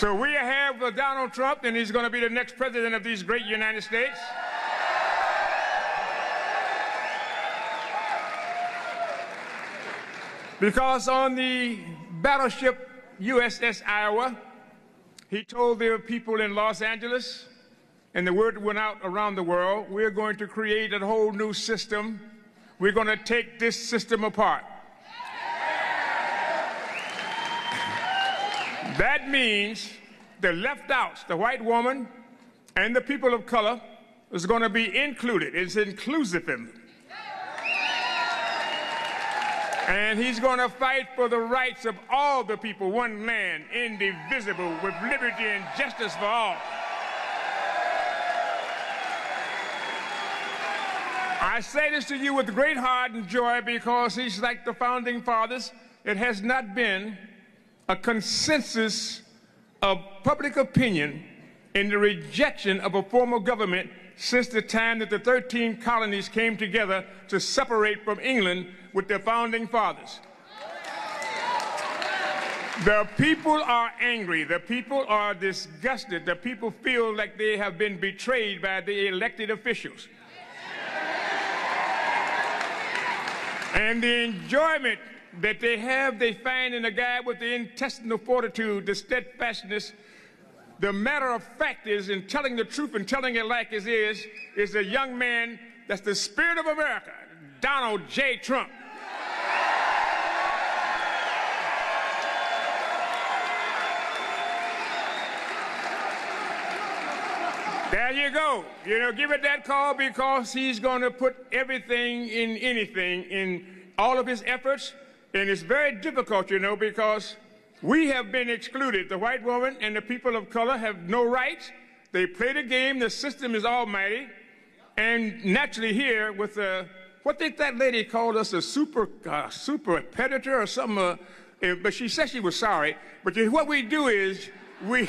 So we have Donald Trump, and he's going to be the next president of these great United States. Because on the battleship USS Iowa, he told their people in Los Angeles, and the word went out around the world, we're going to create a whole new system. We're going to take this system apart. That means the left outs, the white woman and the people of color, is going to be included. It's inclusivism. And he's going to fight for the rights of all the people, one land, indivisible, with liberty and justice for all. I say this to you with great heart and joy because he's like the founding fathers. It has not been a consensus of public opinion in the rejection of a form of government since the time that the 13 colonies came together to separate from England with their founding fathers. The people are angry. The people are disgusted. The people feel like they have been betrayed by the elected officials. And the enjoyment that they find in a guy with the intestinal fortitude, the steadfastness. The matter of fact is, in telling the truth and telling it like it is a young man that's the spirit of America, Donald J. Trump. There you go. You know, give it that call because he's going to put everything in anything in all of his efforts. And it's very difficult, you know, because we have been excluded. The white woman and the people of color have no rights. They play the game. The system is almighty. And naturally here with what did that lady called us, a super predator or something, but she said she was sorry. But what we do is we,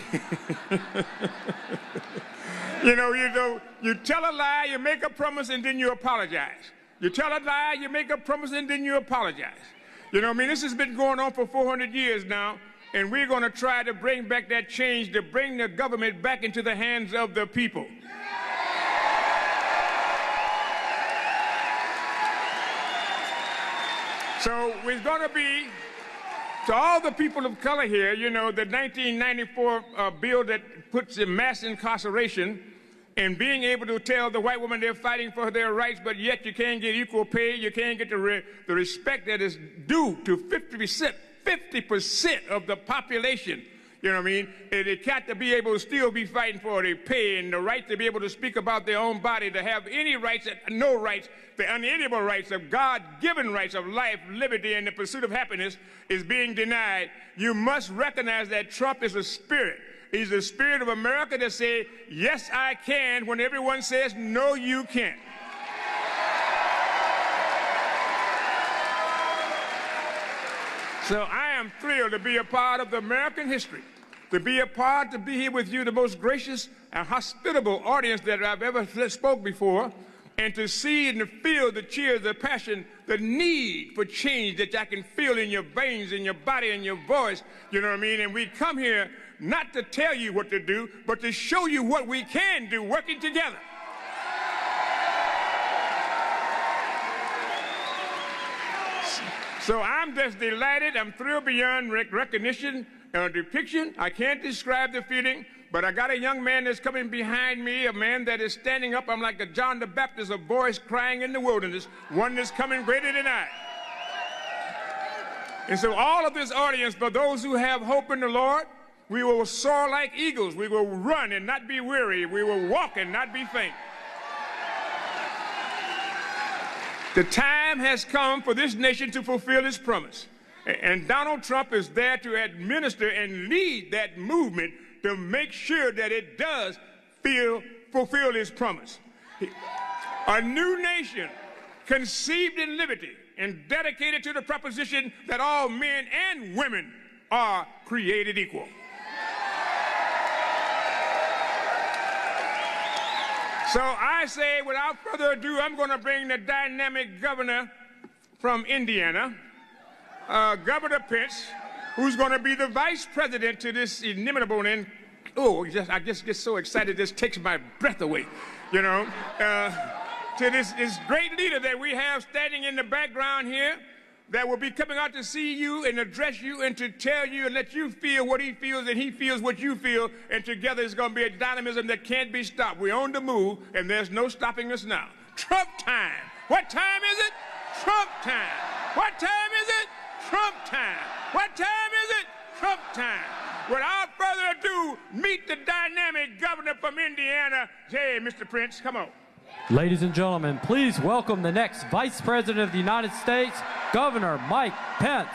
you tell a lie, you make a promise, and then you apologize. You tell a lie, you make a promise, and then you apologize. You know what I mean? This has been going on for 400 years now, and we're going to try to bring back that change, to bring the government back into the hands of the people. So we're going to be, to all the people of color here, you know, the 1994 bill that puts the mass incarceration and being able to tell the white woman they're fighting for their rights, but yet you can't get equal pay, you can't get the respect that is due to 50% of the population. You know what I mean? And they got to be able to still be fighting for their pay and the right to be able to speak about their own body, to have any rights, no rights, the unalienable rights of God-given rights of life, liberty, and the pursuit of happiness is being denied. You must recognize that Trump is a spirit. He's the spirit of America that says, yes, I can, when everyone says, no, you can't. So I am thrilled to be a part of the American history, to be here with you, the most gracious and hospitable audience that I've ever spoke before, and to see and to feel the cheers, the passion, the need for change that I can feel in your veins, in your body, in your voice, you know what I mean? And we come here not to tell you what to do, but to show you what we can do working together. So I'm just delighted. I'm thrilled beyond recognition and depiction. I can't describe the feeling, but I got a young man that's coming behind me, a man that is standing up. I'm like a John the Baptist, a voice crying in the wilderness, one that's coming greater than I. And so all of this audience, for those who have hope in the Lord, we will soar like eagles. We will run and not be weary. We will walk and not be faint. The time has come for this nation to fulfill its promise. And Donald Trump is there to administer and lead that movement to make sure that it does fulfill its promise. A new nation conceived in liberty and dedicated to the proposition that all men and women are created equal. So I say, without further ado, I'm going to bring the dynamic governor from Indiana, Governor Pence, who's going to be the vice president to this inimitable and I just get so excited, this takes my breath away, you know, to this great leader that we have standing in the background here that will be coming out to see you and address you and to tell you and let you feel what he feels and he feels what you feel, and together it's going to be a dynamism that can't be stopped. We're on the move and there's no stopping us now. Trump time. What time is it? Trump time. What time is it? Trump time. What time is it? Trump time. Without further ado, meet the dynamic governor from Indiana. Hey, Mr. Prince, come on. Ladies and gentlemen, please welcome the next Vice President of the United States, Governor Mike Pence.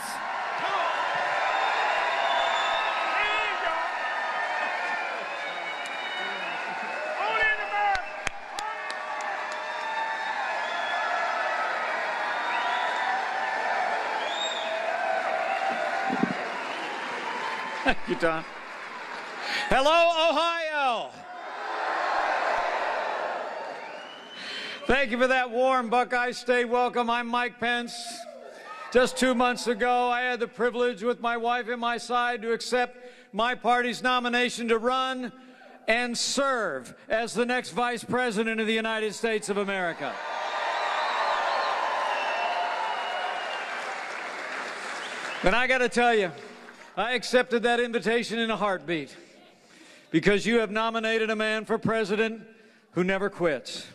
Thank you, Don. Hello, Ohio. Thank you for that warm Buckeye State welcome. I'm Mike Pence. Just 2 months ago, I had the privilege with my wife at my side to accept my party's nomination to run and serve as the next Vice President of the United States of America. And I got to tell you, I accepted that invitation in a heartbeat, because you have nominated a man for president who never quits.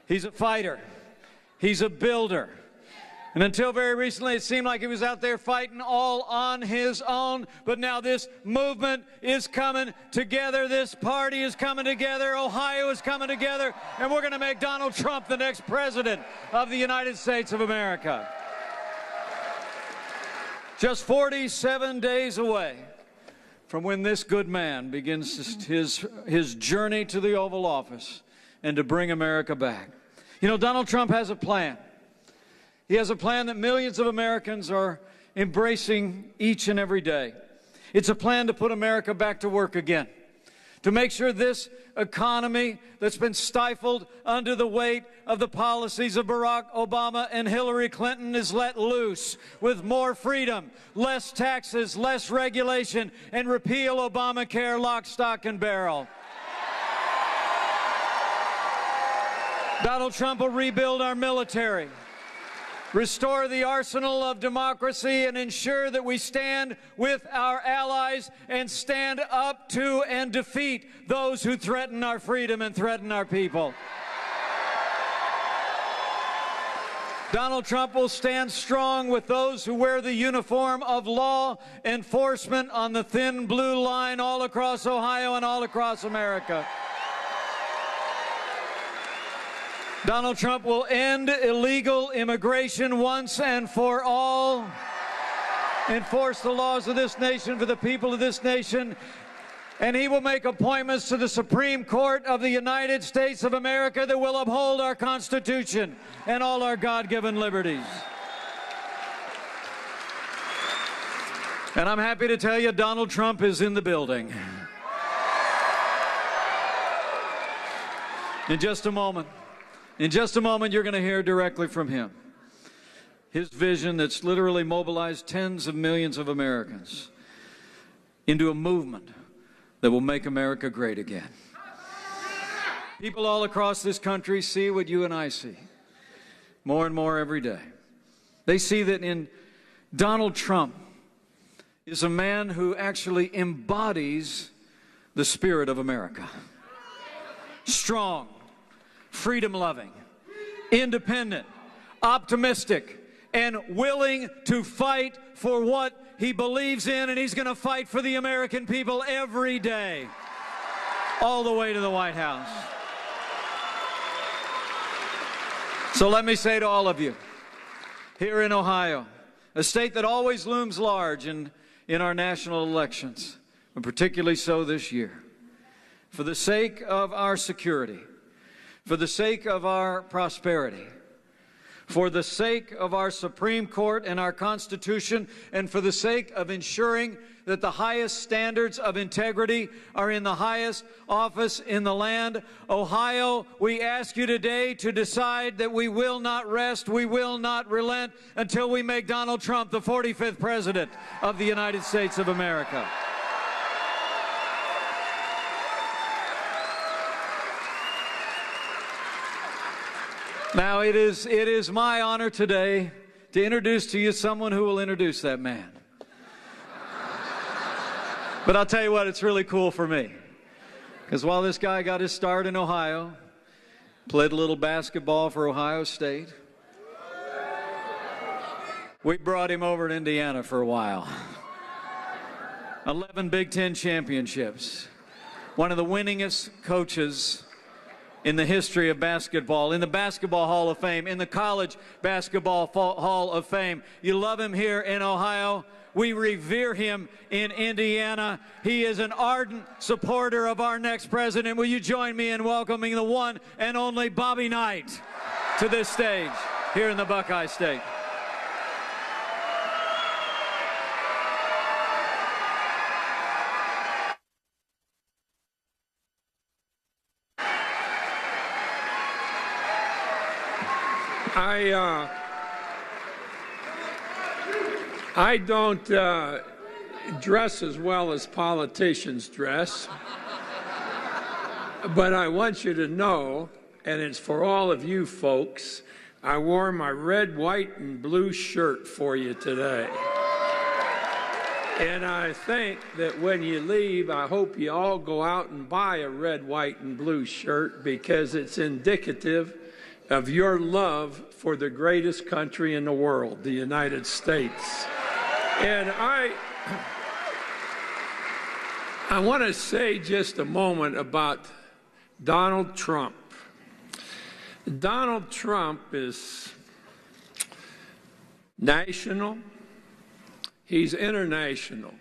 He's a fighter. He's a builder. And until very recently, it seemed like he was out there fighting all on his own. But now this movement is coming together. This party is coming together. Ohio is coming together. And we're going to make Donald Trump the next president of the United States of America. Just 47 days away from when this good man begins his journey to the Oval Office and to bring America back. You know, Donald Trump has a plan. He has a plan that millions of Americans are embracing each and every day. It's a plan to put America back to work again, to make sure this economy that's been stifled under the weight of the policies of Barack Obama and Hillary Clinton is let loose with more freedom, less taxes, less regulation, and repeal Obamacare lock, stock, and barrel. Donald Trump will rebuild our military, restore the arsenal of democracy, and ensure that we stand with our allies and stand up to and defeat those who threaten our freedom and threaten our people. Donald Trump will stand strong with those who wear the uniform of law enforcement on the thin blue line all across Ohio and all across America. Donald Trump will end illegal immigration once and for all, enforce the laws of this nation for the people of this nation, and he will make appointments to the Supreme Court of the United States of America that will uphold our Constitution and all our God-given liberties. And I'm happy to tell you, Donald Trump is in the building. In just a moment, you're going to hear directly from him. His vision that's literally mobilized tens of millions of Americans into a movement that will make America great again. People all across this country see what you and I see more and more every day. They see that in Donald Trump is a man who actually embodies the spirit of America. Strong, freedom-loving, independent, optimistic, and willing to fight for what he believes in, and he's going to fight for the American people every day, all the way to the White House. So let me say to all of you, here in Ohio, a state that always looms large in our national elections, and particularly so this year, for the sake of our security, for the sake of our prosperity, For the sake of our Supreme Court and our Constitution, and for the sake of ensuring that the highest standards of integrity are in the highest office in the land, Ohio, we ask you today to decide that we will not rest, we will not relent until we make Donald Trump the 45th President of the United States of America. Now, it is my honor today to introduce to you someone who will introduce that man. But I'll tell you what, it's really cool for me. Because while this guy got his start in Ohio, played a little basketball for Ohio State, we brought him over to Indiana for a while. 11 Big Ten championships. One of the winningest coaches in the history of basketball, in the Basketball Hall of Fame, in the College Basketball Hall of Fame. You love him here in Ohio. We revere him in Indiana. He is an ardent supporter of our next president. Will you join me in welcoming the one and only Bobby Knight to this stage here in the Buckeye State? I don't dress as well as politicians dress, but I want you to know, and it's for all of you folks, I wore my red, white, and blue shirt for you today. And I think that when you leave, I hope you all go out and buy a red, white, and blue shirt, because it's indicative of your love for the greatest country in the world, the United States. And I want to say just a moment about Donald Trump. Donald Trump is national. He's international.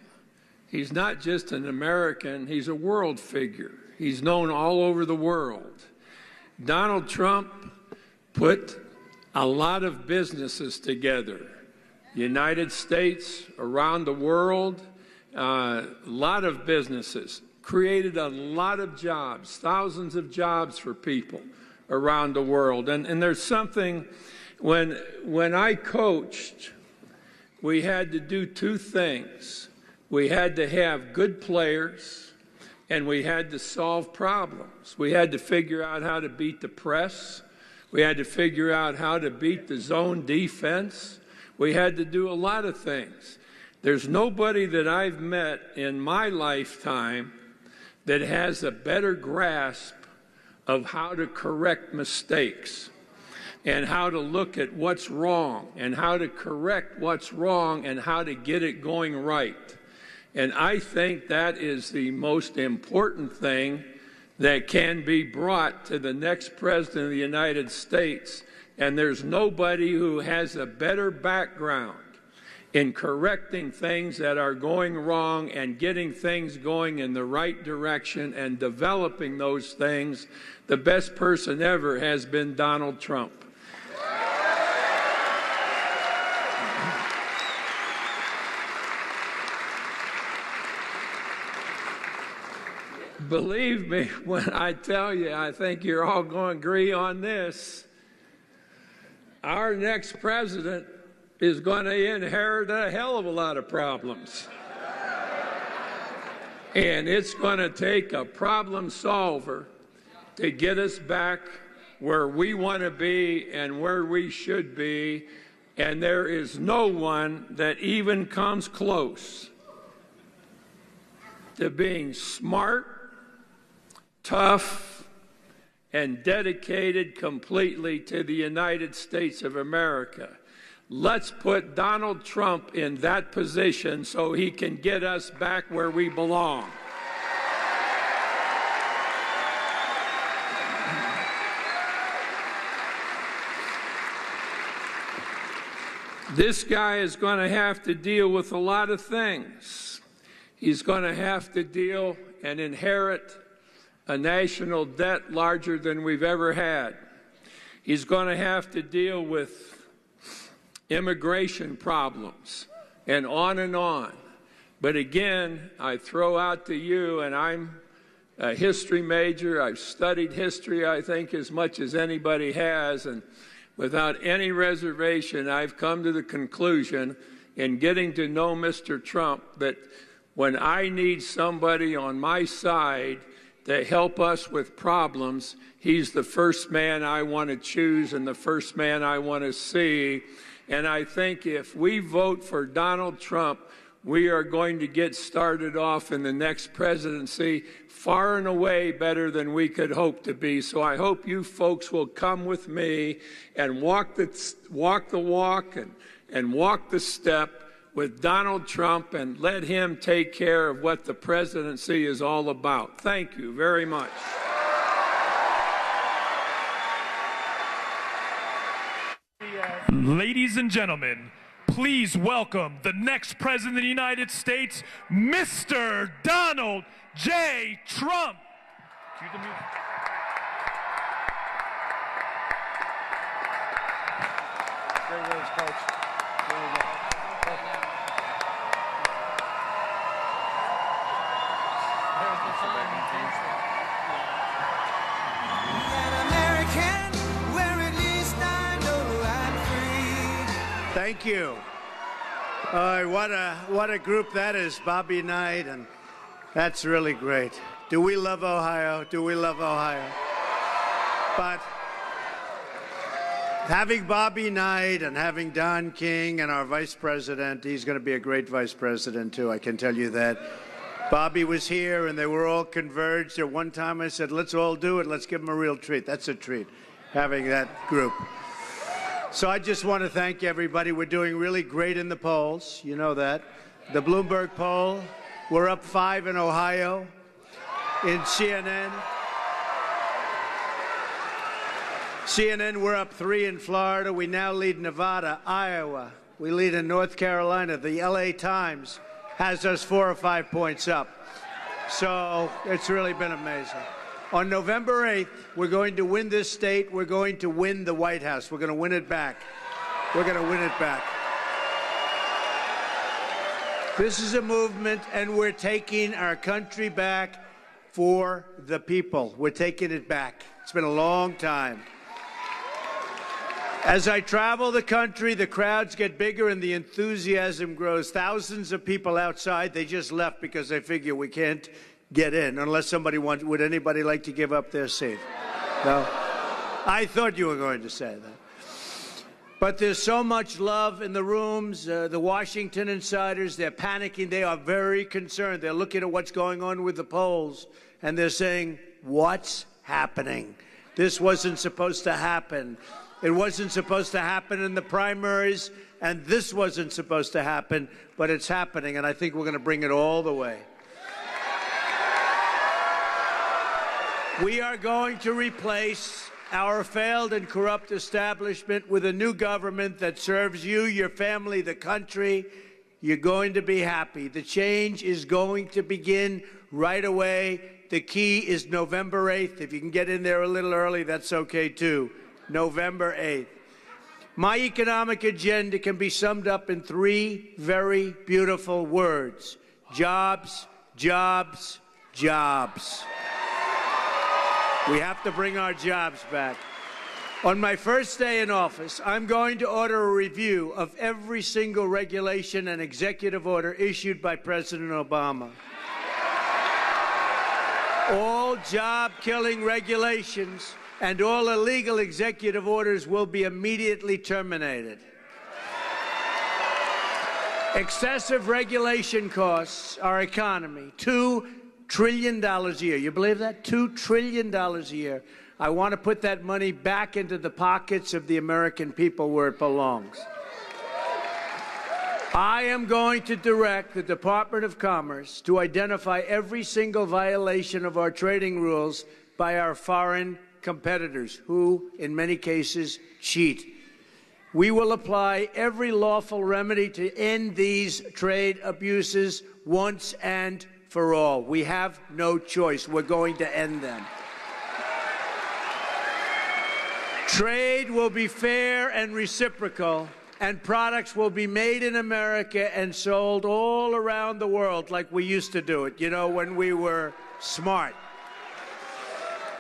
He's not just an American, he's a world figure. He's known all over the world. Donald Trump put a lot of businesses together. United States, around the world, a lot of businesses. Created a lot of jobs, thousands of jobs for people around the world. And there's something, when I coached, we had to do two things. We had to have good players, and we had to solve problems. We had to figure out how to beat the press. We had to figure out how to beat the zone defense. We had to do a lot of things. There's nobody that I've met in my lifetime that has a better grasp of how to correct mistakes and how to look at what's wrong and how to correct what's wrong and how to get it going right. And I think that is the most important thing that can be brought to the next president of the United States. And there's nobody who has a better background in correcting things that are going wrong and getting things going in the right direction and developing those things. The best person ever has been Donald Trump. Believe me when I tell you, I think you're all going to agree on this. Our next president is going to inherit a hell of a lot of problems. And it's going to take a problem solver to get us back where we want to be and where we should be. And there is no one that even comes close to being smart, tough, and dedicated completely to the United States of America. Let's put Donald Trump in that position so he can get us back where we belong. This guy is going to have to deal with a lot of things. He's going to have to deal and inherit a national debt larger than we've ever had. He's going to have to deal with immigration problems and on and on. But again, I throw out to you, and I'm a history major. I've studied history, I think, as much as anybody has, and without any reservation, I've come to the conclusion in getting to know Mr. Trump that when I need somebody on my side to help us with problems, he's the first man I want to choose and the first man I want to see. And I think if we vote for Donald Trump, we are going to get started off in the next presidency far and away better than we could hope to be. So I hope you folks will come with me and walk the walk and walk the step with Donald Trump and let him take care of what the presidency is all about. Thank you very much. Ladies and gentlemen, please welcome the next President of the United States, Mr. Donald J. Trump. Cue the music. Great race, Coach. There you go. Thank you. What a group that is, Bobby Knight, and that's really great. Do we love Ohio? Do we love Ohio? But having Bobby Knight and having Don King and our vice president, he's going to be a great vice president too, I can tell you that. Bobby was here and they were all converged. At one time I said, let's all do it. Let's give him a real treat. That's a treat, having that group. So I just want to thank everybody. We're doing really great in the polls. You know that. The Bloomberg poll, we're up 5 in Ohio. In CNN, we're up 3 in Florida. We now lead Nevada, Iowa. We lead in North Carolina. The LA Times has us 4 or 5 points up. So it's really been amazing. On November 8th, we're going to win this state. We're going to win the White House. We're going to win it back. We're going to win it back. This is a movement, and we're taking our country back for the people. We're taking it back. It's been a long time. As I travel the country, the crowds get bigger and the enthusiasm grows. Thousands of people outside, they just left because they figure we can't get in unless somebody wants. Would anybody like to give up their seat? No? I thought you were going to say that. But there's so much love in the rooms. The Washington insiders, they're panicking. They are very concerned. They're looking at what's going on with the polls, and they're saying, what's happening? This wasn't supposed to happen. It wasn't supposed to happen in the primaries, and this wasn't supposed to happen, but it's happening, and I think we're going to bring it all the way. We are going to replace our failed and corrupt establishment with a new government that serves you, your family, the country. You're going to be happy. The change is going to begin right away. The key is November 8th. If you can get in there a little early, that's okay too. November 8th. My economic agenda can be summed up in 3 very beautiful words: jobs, jobs, jobs. We have to bring our jobs back. On my first day in office, I'm going to order a review of every single regulation and executive order issued by President Obama. All job-killing regulations and all illegal executive orders will be immediately terminated. Excessive regulation costs our economy $2 trillion a year. You believe that? $2 trillion a year. I want to put that money back into the pockets of the American people where it belongs. I am going to direct the Department of Commerce to identify every single violation of our trading rules by our foreign competitors, who, in many cases, cheat. We will apply every lawful remedy to end these trade abuses once and for all. We have no choice. We're going to end them. Trade will be fair and reciprocal, and products will be made in America and sold all around the world like we used to do it, you know, when we were smart.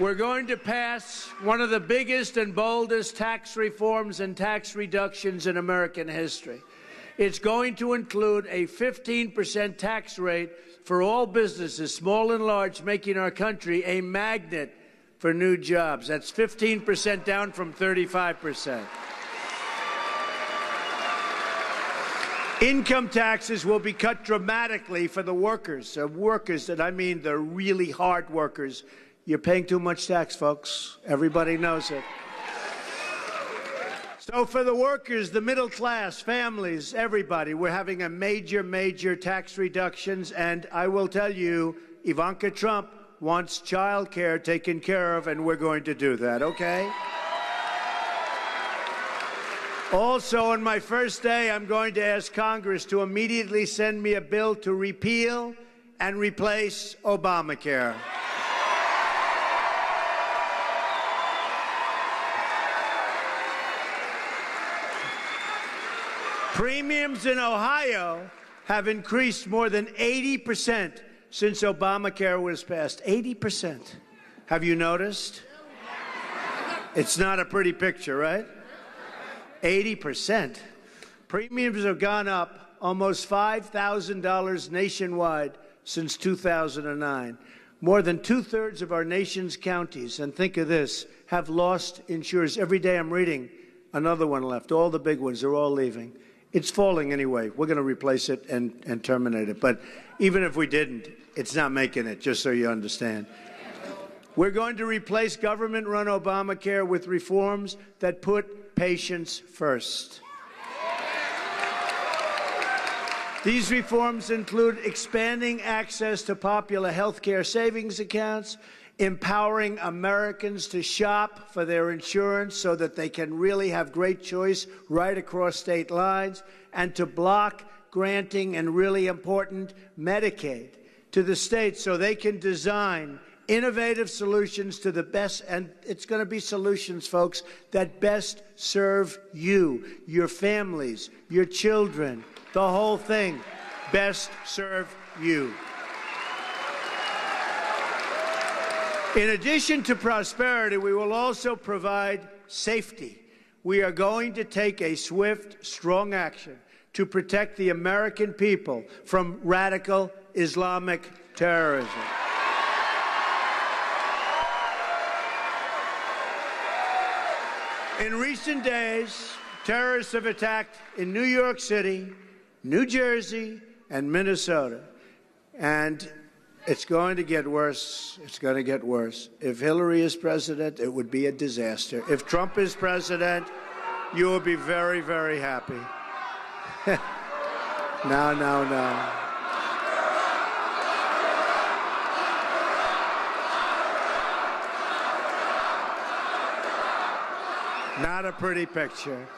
We're going to pass one of the biggest and boldest tax reforms and tax reductions in American history. It's going to include a 15% tax rate for all businesses, small and large, making our country a magnet for new jobs. That's 15% down from 35%. Income taxes will be cut dramatically for the workers. And I mean the really hard workers. You're paying too much tax, folks. Everybody knows it. So for the workers, the middle class, families, everybody, we're having a major tax reductions. And I will tell you, Ivanka Trump wants child care taken care of, and we're going to do that, okay? Also, on my first day, I'm going to ask Congress to immediately send me a bill to repeal and replace Obamacare. Premiums in Ohio have increased more than 80% since Obamacare was passed. 80%. Have you noticed? It's not a pretty picture, right? 80%. Premiums have gone up almost $5,000 nationwide since 2009. More than two-thirds of our nation's counties, and think of this, have lost insurers. Every day I'm reading another one left. All the big ones, they're all leaving. It's falling anyway. We're going to replace it and terminate it. But even if we didn't, it's not making it, just so you understand. We're going to replace government-run Obamacare with reforms that put patients first. These reforms include expanding access to popular health care savings accounts, empowering Americans to shop for their insurance so that they can really have great choice right across state lines, and to block granting, and really important, Medicaid to the states so they can design innovative solutions to the best, and it's going to be solutions, folks, that best serve you, your families, your children, the whole thing, best serve you. In addition to prosperity, we will also provide safety. We are going to take a swift, strong action to protect the American people from radical Islamic terrorism. In recent days, terrorists have attacked in New York City, New Jersey, and Minnesota. And it's going to get worse. It's going to get worse. If Hillary is president, it would be a disaster. If Trump is president, you will be very, very happy. No. Not a pretty picture.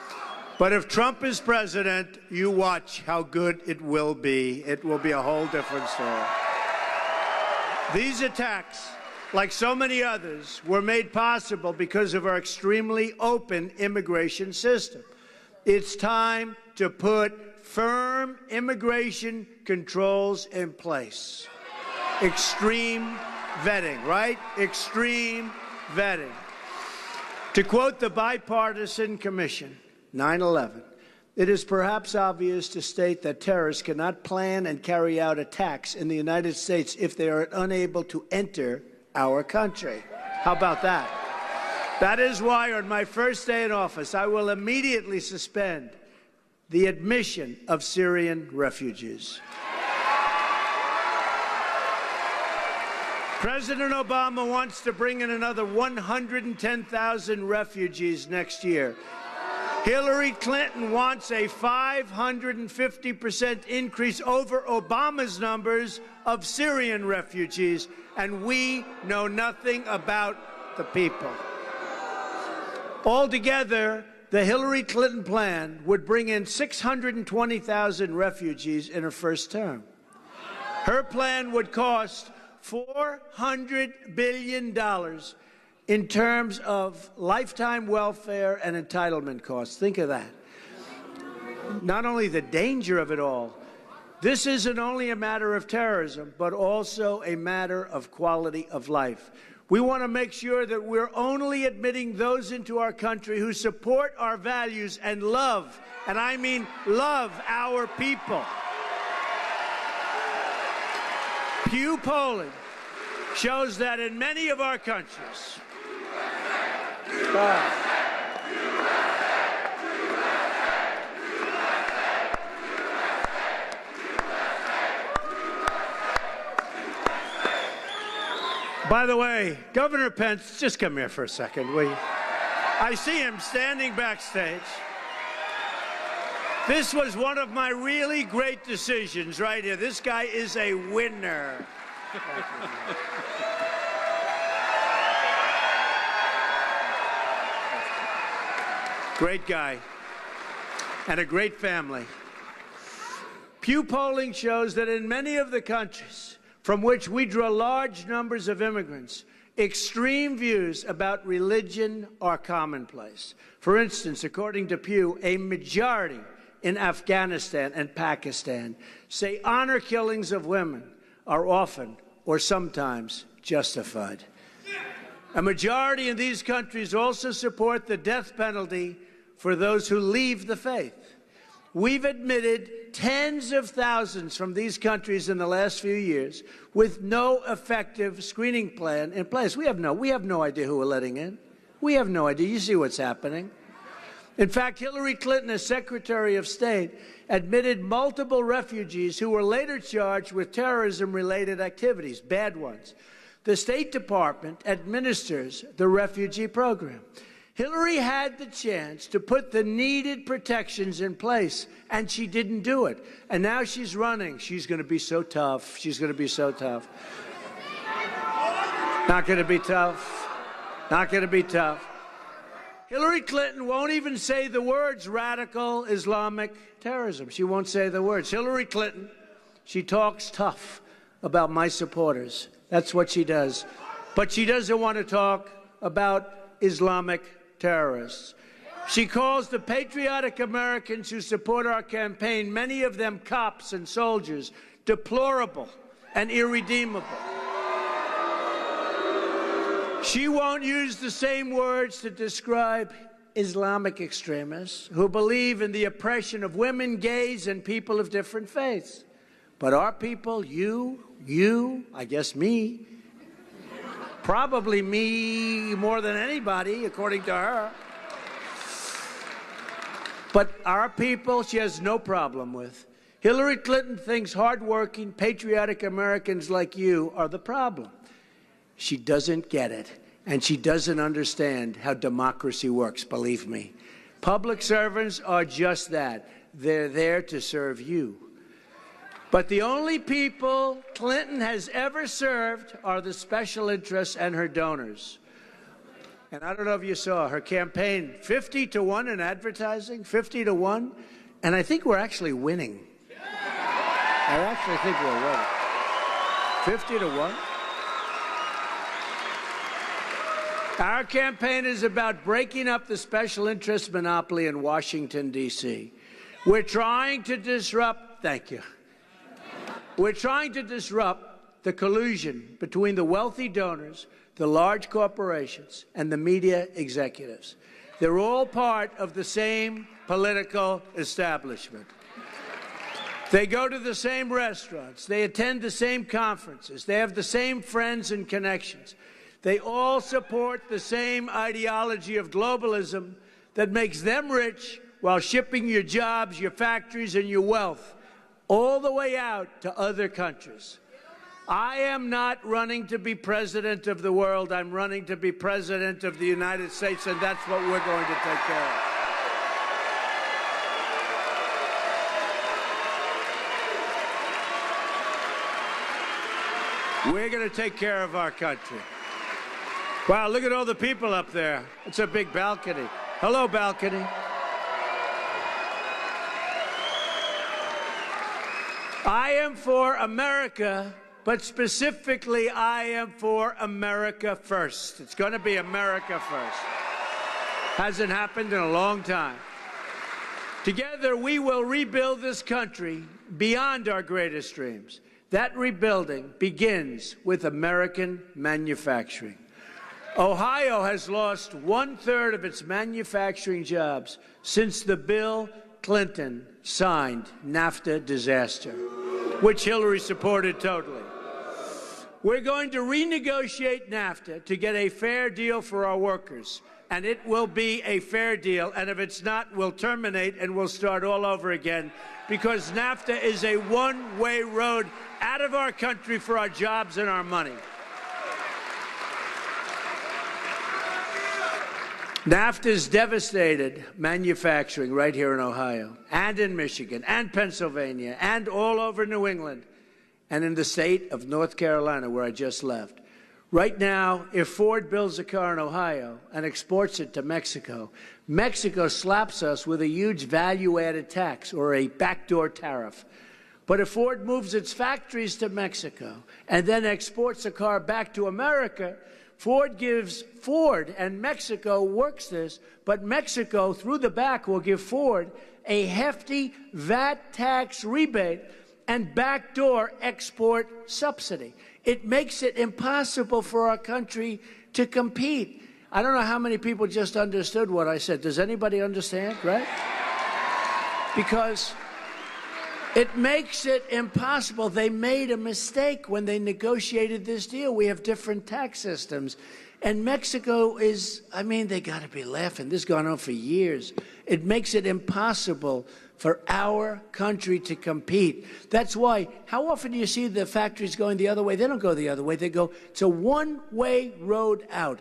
But if Trump is president, you watch how good it will be. It will be a whole different story. These attacks, like so many others, were made possible because of our extremely open immigration system. It's time to put firm immigration controls in place. Extreme vetting, right? Extreme vetting. To quote the Bipartisan Commission, 9/11, it is perhaps obvious to state that terrorists cannot plan and carry out attacks in the United States if they are unable to enter our country. How about that? That is why on my first day in office, I will immediately suspend the admission of Syrian refugees. President Obama wants to bring in another 110,000 refugees next year. Hillary Clinton wants a 550% increase over Obama's numbers of Syrian refugees, and we know nothing about the people. Altogether, the Hillary Clinton plan would bring in 620,000 refugees in her first term. Her plan would cost $400 billion in terms of lifetime welfare and entitlement costs. Think of that. Not only the danger of it all, this isn't only a matter of terrorism, but also a matter of quality of life. We want to make sure that we're only admitting those into our country who support our values and love, and I mean love, our people. Pew polling shows that in many of our countries, by the way, Governor Pence, just come here for a second, will you? I see him standing backstage. This was one of my really great decisions right here. This guy is a winner. Great guy and a great family. Pew polling shows that in many of the countries from which we draw large numbers of immigrants, extreme views about religion are commonplace. For instance, according to Pew, a majority in Afghanistan and Pakistan say honor killings of women are often or sometimes justified. A majority in these countries also support the death penalty for those who leave the faith. We've admitted tens of thousands from these countries in the last few years with no effective screening plan in place. We have no idea who we're letting in. We have no idea. You see what's happening. In fact, Hillary Clinton, as Secretary of State, admitted multiple refugees who were later charged with terrorism-related activities, bad ones. The State Department administers the refugee program. Hillary had the chance to put the needed protections in place, and she didn't do it. And now she's running. She's going to be so tough. She's going to be so tough. Not going to be tough. Not going to be tough. Hillary Clinton won't even say the words radical Islamic terrorism. She won't say the words. Hillary Clinton, she talks tough about my supporters. That's what she does. But she doesn't want to talk about Islamic terrorists. She calls the patriotic Americans who support our campaign, many of them cops and soldiers, deplorable and irredeemable. She won't use the same words to describe Islamic extremists who believe in the oppression of women, gays, and people of different faiths. But our people, you, I guess me, probably me more than anybody, according to her. But our people, she has no problem with. Hillary Clinton thinks hardworking, patriotic Americans like you are the problem. She doesn't get it, and she doesn't understand how democracy works, believe me. Public servants are just that. They're there to serve you. But the only people Clinton has ever served are the special interests and her donors. And I don't know if you saw her campaign, 50-1 in advertising, 50-1, and I think we're actually winning. I actually think we're winning. 50-1. Our campaign is about breaking up the special interest monopoly in Washington, D.C. We're trying to disrupt, thank you. We're trying to disrupt the collusion between the wealthy donors, the large corporations, and the media executives. They're all part of the same political establishment. They go to the same restaurants. They attend the same conferences. They have the same friends and connections. They all support the same ideology of globalism that makes them rich while shipping your jobs, your factories, and your wealth all the way out to other countries. I am not running to be president of the world. I'm running to be president of the United States, and that's what we're going to take care of. We're going to take care of our country. Wow, look at all the people up there. It's a big balcony. Hello, balcony. I am for America but specifically, I am for America first. It's going to be America first. Hasn't happened in a long time. Together, we will rebuild this country beyond our greatest dreams. That rebuilding begins with American manufacturing. Ohio has lost 1/3 of its manufacturing jobs since the Bill Clinton signed NAFTA disaster, which Hillary supported totally. We're going to renegotiate NAFTA to get a fair deal for our workers, and it will be a fair deal. And if it's not, we'll terminate and we'll start all over again, because NAFTA is a one-way road out of our country for our jobs and our money. NAFTA's devastated manufacturing right here in Ohio and in Michigan and Pennsylvania and all over New England and in the state of North Carolina, where I just left. Right now, if Ford builds a car in Ohio and exports it to Mexico, Mexico slaps us with a huge value-added tax or a backdoor tariff. But if Ford moves its factories to Mexico and then exports a car back to America, Ford and Mexico works this, but Mexico, through the back, will give Ford a hefty VAT tax rebate and backdoor export subsidy. It makes it impossible for our country to compete. I don't know how many people just understood what I said. Does anybody understand, right? Because it makes it impossible. They made a mistake when they negotiated this deal. We have different tax systems. And Mexico is, I mean, they got to be laughing. This has gone on for years. It makes it impossible for our country to compete. That's why, how often do you see the factories going the other way? They don't go the other way. They go, it's a one-way road out.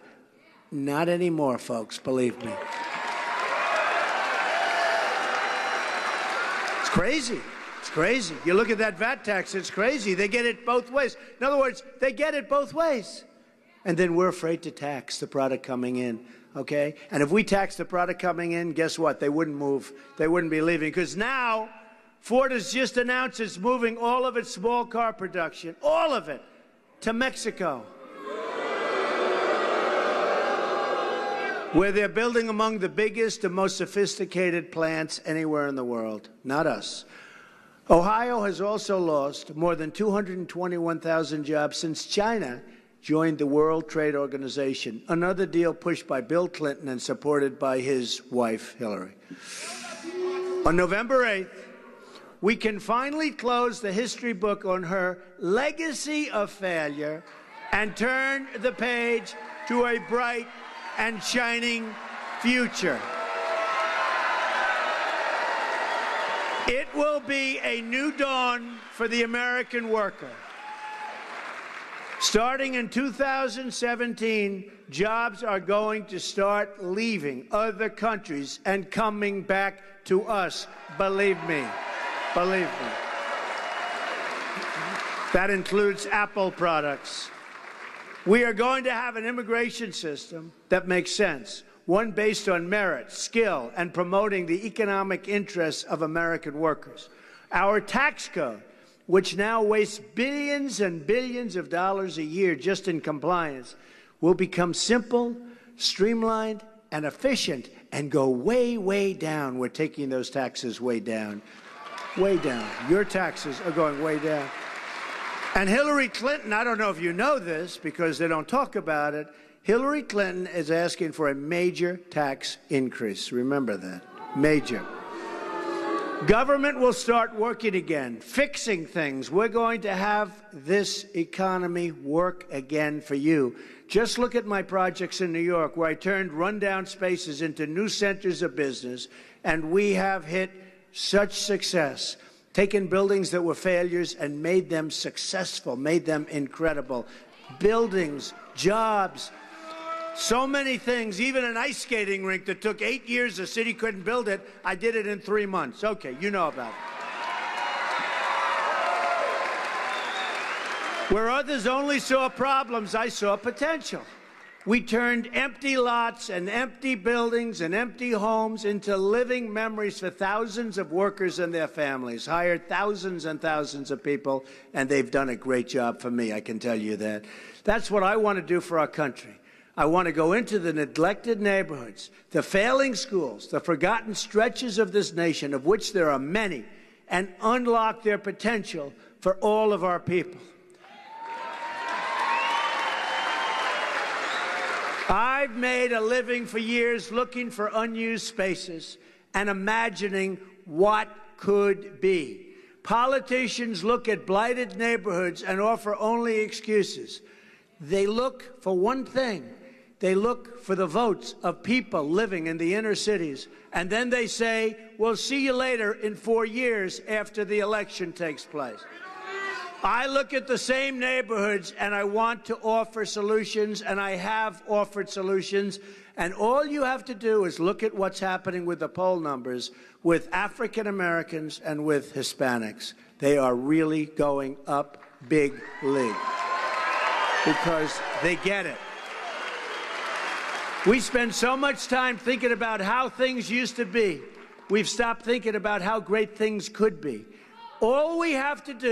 Not anymore, folks, believe me. It's crazy. It's crazy. You look at that VAT tax, it's crazy. They get it both ways. In other words, they get it both ways. And then we're afraid to tax the product coming in, okay? And if we tax the product coming in, guess what? They wouldn't move. They wouldn't be leaving. Because now, Ford has just announced it's moving all of its small car production, all of it, to Mexico, where they're building among the biggest and most sophisticated plants anywhere in the world. Not us. Ohio has also lost more than 221,000 jobs since China joined the World Trade Organization, another deal pushed by Bill Clinton and supported by his wife, Hillary. On November 8th, we can finally close the history book on her legacy of failure and turn the page to a bright and shining future. It will be a new dawn for the American worker. Starting in 2017, jobs are going to start leaving other countries and coming back to us. Believe me. Believe me. That includes Apple products. We are going to have an immigration system that makes sense, one based on merit, skill, and promoting the economic interests of American workers. Our tax code, which now wastes billions and billions of dollars a year just in compliance, will become simple, streamlined, and efficient and go way, way down. We're taking those taxes way down. Way down. Your taxes are going way down. And Hillary Clinton, I don't know if you know this because they don't talk about it, Hillary Clinton is asking for a major tax increase. Remember that. Major. Government will start working again, fixing things. We're going to have this economy work again for you. Just look at my projects in New York, where I turned rundown spaces into new centers of business, and we have hit such success, taken buildings that were failures and made them successful, made them incredible. Buildings, jobs, so many things, even an ice skating rink that took 8 years, the city couldn't build it. I did it in 3 months. Okay, you know about it. Where others only saw problems, I saw potential. We turned empty lots and empty buildings and empty homes into living memories for thousands of workers and their families, hired thousands and thousands of people, and they've done a great job for me, I can tell you that. That's what I want to do for our country. I want to go into the neglected neighborhoods, the failing schools, the forgotten stretches of this nation, of which there are many, and unlock their potential for all of our people. I've made a living for years looking for unused spaces and imagining what could be. Politicians look at blighted neighborhoods and offer only excuses. They look for one thing. They look for the votes of people living in the inner cities. And then they say, we'll see you later in 4 years after the election takes place. I look at the same neighborhoods and I want to offer solutions, and I have offered solutions. And all you have to do is look at what's happening with the poll numbers with African Americans and with Hispanics. They are really going up big league because they get it. We spend so much time thinking about how things used to be. We've stopped thinking about how great things could be. All we have to do